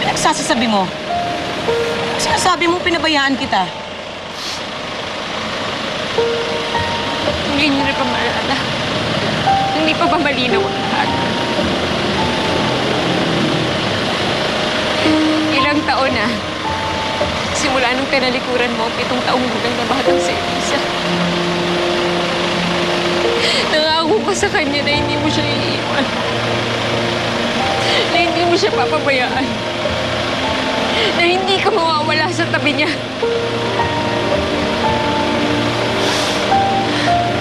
Nagsasasabi mo? Sinasabi mo pinabayaan kita. Hindi niyo na pa maalala. Hindi pa ba malinaw ang lahat? Ilang taon na. Simula nung tinalikuran mo, 7 taong gulang na batang si Elisa. Nangako ka sa kanya na hindi mo siya iiwan. Na hindi mo siya papabayaan. Na hindi ka mawawala sa tabi niya.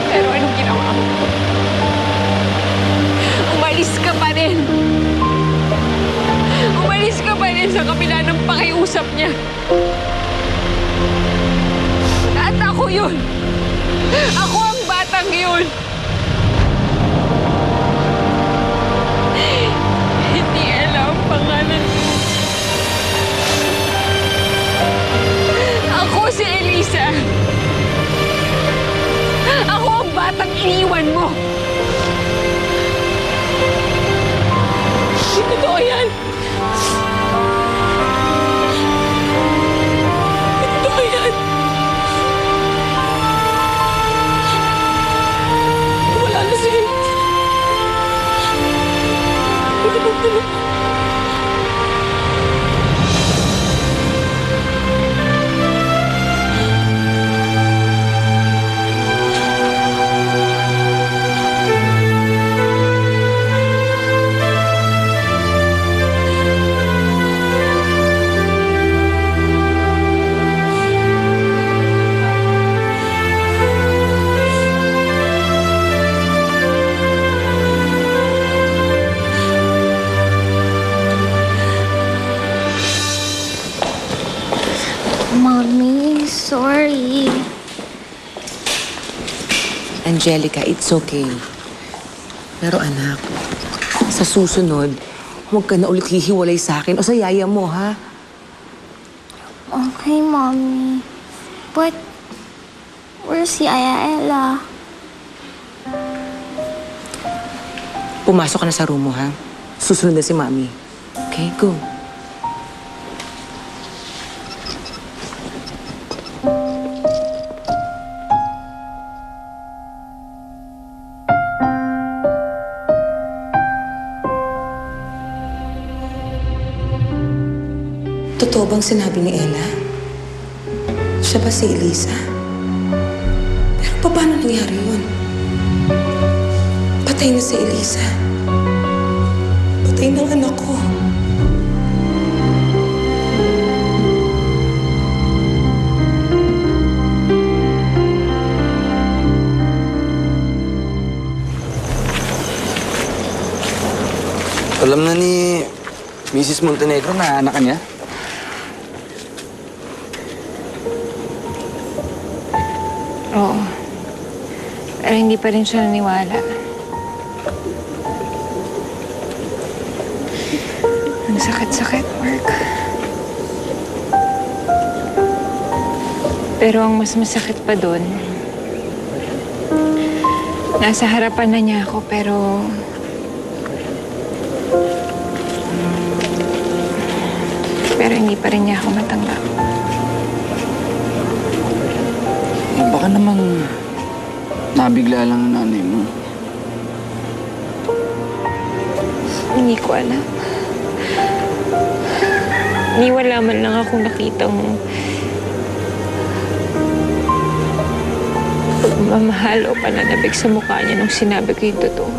Pero anong ginawa mo? Umalis ka pa rin. Umalis ka pa rin sa kabila ng pakiusap niya. At ako yun. Ako ang batang yun. Hindi alam ang pangalan mo. Ako si Elisa. Ako ang batang iniwan mo. Totoo yan. Totoo yan. Wala na si Elisa. Mommy, sorry. Angelica, it's okay. Pero anak, sa susunod, huwag ka na ulit hihiwalay sa akin o sa yaya mo, ha? Okay, Mommy. But, where's si Aya Ella? Pumasok ka na sa room mo, ha? Susunod na si Mami. Okay, go. Totoo bang sinabi ni Ella? Siya ba si Elisa? Pero paano nangyari yun? Patay na si Elisa. Patay ng anak ko. Alam na ni Mrs. Montenegro na anak ka niya? Oo. Pero hindi pa rin siya naniwala. Ang sakit-sakit, Mark. Pero ang mas masakit pa doon, nasa harapan na niya ako, pero hindi pa rin niya ako matanggap. Baka namang nabigla lang ang nanay mo. Hindi ko alam. Ni wala man lang akong nakitang pagmamahal o pananabik sa mukha niya nung sinabi ko yung totoo.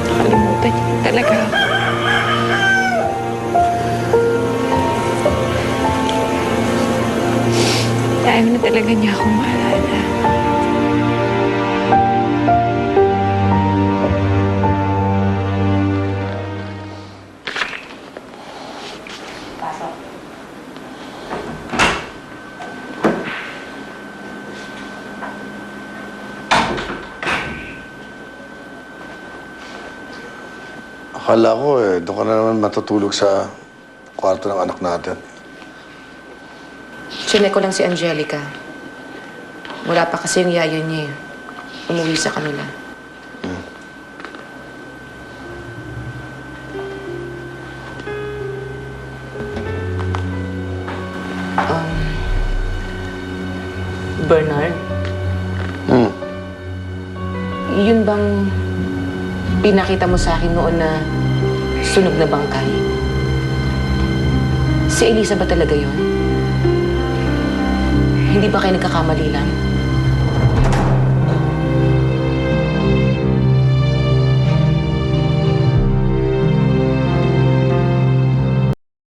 Nakalimutan niya talaga ako. Ayaw na talaga niya akong maalala. Akala ko doon ka na naman matutulog sa kwarto ng anak natin. Chinek ko lang si Angelica. Wala pa kasi yung yayo niya eh. Umuwi sa kanila. Bernard, Hmm. yun bang pinakita mo sa akin noon na sunog na bangkay? Si Elisa ba talaga yun? Hindi ba kayo nagkakamali lang?